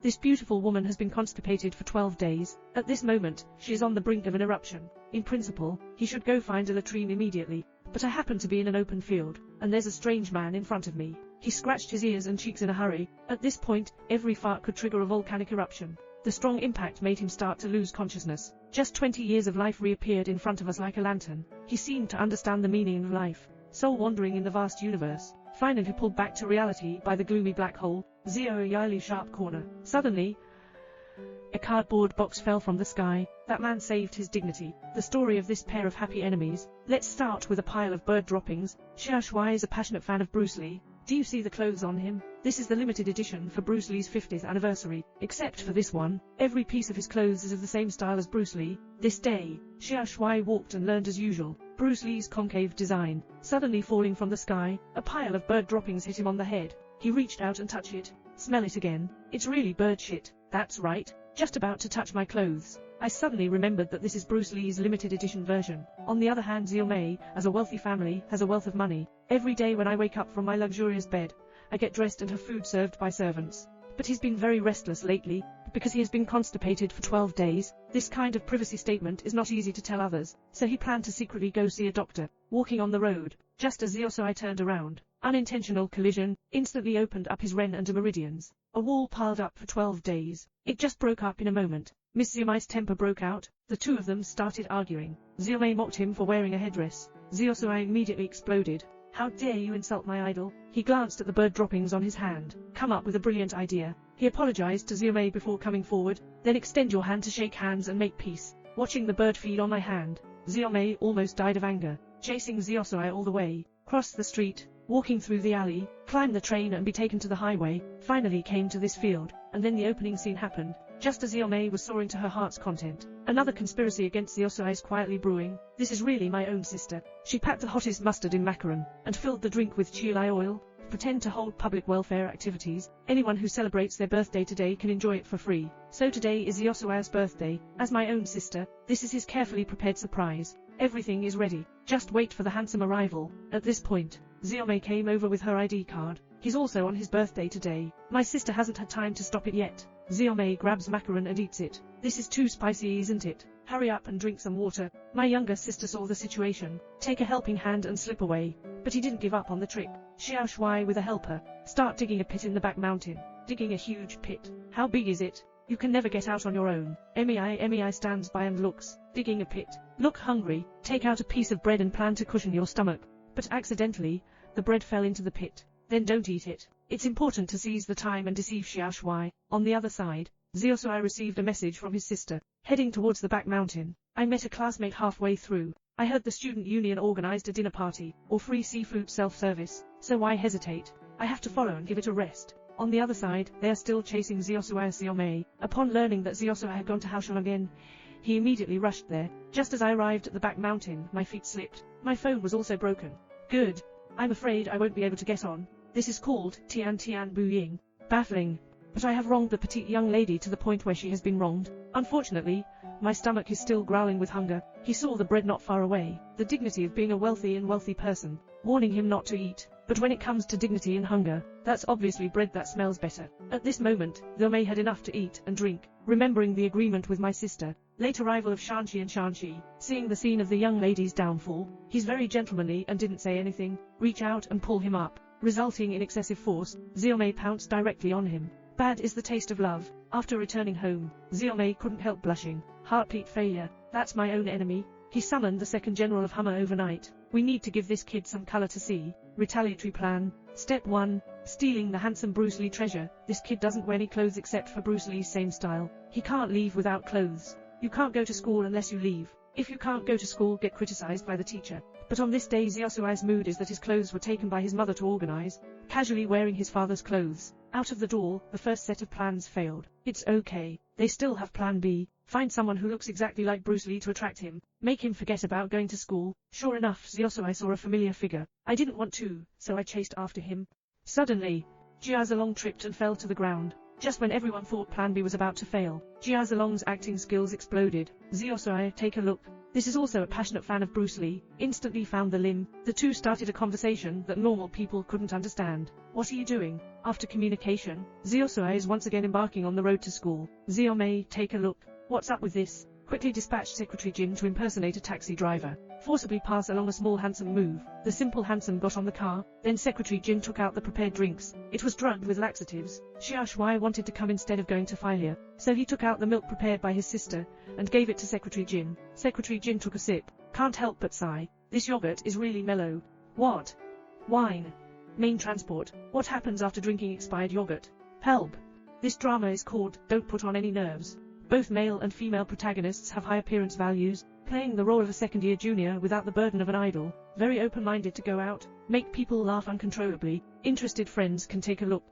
This beautiful woman has been constipated for 12 days. At this moment, she is on the brink of an eruption. In principle, he should go find a latrine immediately. But I happen to be in an open field, and there's a strange man in front of me. He scratched his ears and cheeks in a hurry. At this point, every fart could trigger a volcanic eruption. The strong impact made him start to lose consciousness. Just 20 years of life reappeared in front of us like a lantern. He seemed to understand the meaning of life. Soul wandering in the vast universe. Finally pulled back to reality by the gloomy black hole. Zero Yili sharp corner. Suddenly, a cardboard box fell from the sky. That man saved his dignity. The story of this pair of happy enemies. Let's start with a pile of bird droppings. Xiao Shuai is a passionate fan of Bruce Lee. Do you see the clothes on him? This is the limited edition for Bruce Lee's 50th anniversary. Except for this one, every piece of his clothes is of the same style as Bruce Lee. This day, Xiao Shuai walked and learned as usual. Bruce Lee's concave design. Suddenly falling from the sky, a pile of bird droppings hit him on the head. He reached out and touched it. Smell it again. It's really bird shit. That's right. Just about to touch my clothes. I suddenly remembered that this is Bruce Lee's limited edition version. On the other hand, Zio Mei, as a wealthy family, has a wealth of money. Every day when I wake up from my luxurious bed, I get dressed and have food served by servants. But he's been very restless lately, because he has been constipated for 12 days. This kind of privacy statement is not easy to tell others, so he planned to secretly go see a doctor. Walking on the road, just as Zio Sui turned around, unintentional collision instantly opened up his ren and meridians. A wall piled up for 12 days. It just broke up in a moment. Miss Zio Mei's temper broke out. The two of them started arguing. Zio Mei mocked him for wearing a headdress. Zio Sui immediately exploded. How dare you insult my idol? He glanced at the bird droppings on his hand. Come up with a brilliant idea. He apologized to Zio Mei before coming forward. Then extend your hand to shake hands and make peace. Watching the bird feed on my hand, Zio Mei almost died of anger. Chasing Zio Sui all the way, crossed the street, walking through the alley, climbed the train and be taken to the highway, finally came to this field, and then the opening scene happened. Just as Zio Mei was soaring to her heart's content, another conspiracy against Zio Sui is quietly brewing. This is really my own sister. She packed the hottest mustard in macaron, and filled the drink with chili oil. Pretend to hold public welfare activities. Anyone who celebrates their birthday today can enjoy it for free. So today is Zio Sui's birthday. As my own sister, this is his carefully prepared surprise. Everything is ready. Just wait for the handsome arrival. At this point, Zio Mei came over with her ID card. He's also on his birthday today. My sister hasn't had time to stop it yet. Zio Mei grabs macaron and eats it. This is too spicy, isn't it? Hurry up and drink some water. My younger sister saw the situation. Take a helping hand and slip away. But he didn't give up on the trick. Xiao Shuai with a helper. Start digging a pit in the back mountain. Digging a huge pit. How big is it? You can never get out on your own. Mei stands by and looks. Digging a pit. Look hungry. Take out a piece of bread and plan to cushion your stomach. But accidentally, the bread fell into the pit. Then don't eat it. It's important to seize the time and deceive Xiao Shuai. On the other side, Zio Sui received a message from his sister, heading towards the back mountain. I met a classmate halfway through. I heard the student union organized a dinner party, or free seafood self-service, so why hesitate? I have to follow and give it a rest. On the other side, they are still chasing Zio Sui and Zio Mei. Upon learning that Zio Sui had gone to Haoshan again, he immediately rushed there. Just as I arrived at the back mountain, my feet slipped. My phone was also broken. Good. I'm afraid I won't be able to get on. This is called Tian Tian Bu Ying. Baffling. But I have wronged the petite young lady to the point where she has been wronged. Unfortunately, my stomach is still growling with hunger. He saw the bread not far away, the dignity of being a wealthy person, warning him not to eat. But when it comes to dignity and hunger, that's obviously bread that smells better. At this moment, Zio Mei had enough to eat and drink, remembering the agreement with my sister. Late arrival of Shanqi and Shanqi, seeing the scene of the young lady's downfall, he's very gentlemanly and didn't say anything. Reach out and pull him up, resulting in excessive force. Zio Mei pounced directly on him. Bad is the taste of love. After returning home, Zio Mei couldn't help blushing. Heartbeat failure. That's my own enemy. He summoned the second general of Hummer overnight. We need to give this kid some color to see. Retaliatory plan. Step 1. Stealing the handsome Bruce Lee treasure. This kid doesn't wear any clothes except for Bruce Lee's same style. He can't leave without clothes. You can't go to school unless you leave. If you can't go to school, get criticized by the teacher. But on this day, Zio Sui's mood is that his clothes were taken by his mother to organize, casually wearing his father's clothes. Out of the door, the first set of plans failed. It's okay. They still have plan B. Find someone who looks exactly like Bruce Lee to attract him. Make him forget about going to school. Sure enough, Zio Sui saw a familiar figure. I didn't want to, so I chased after him. Suddenly, Jia Zilong tripped and fell to the ground. Just when everyone thought plan B was about to fail, Jia Zilong's acting skills exploded. Zio Sui, take a look. This is also a passionate fan of Bruce Lee, instantly found the limb. The two started a conversation that normal people couldn't understand. What are you doing? After communication, Xiaosui is once again embarking on the road to school. Xiaomei, take a look. What's up with this? Quickly dispatched Secretary Jin to impersonate a taxi driver. Forcibly pass along a small handsome move. The simple handsome got on the car, then Secretary Jin took out the prepared drinks. It was drugged with laxatives. Xia Shuai wanted to come instead of going to failure, so he took out the milk prepared by his sister, and gave it to Secretary Jin. Secretary Jin took a sip. Can't help but sigh. This yogurt is really mellow. What? Wine. Main transport. What happens after drinking expired yogurt? Help. This drama is called Don't Put On Any Nerves. Both male and female protagonists have high appearance values, playing the role of a second-year junior without the burden of an idol, very open-minded to go out, make people laugh uncontrollably. Interested friends can take a look.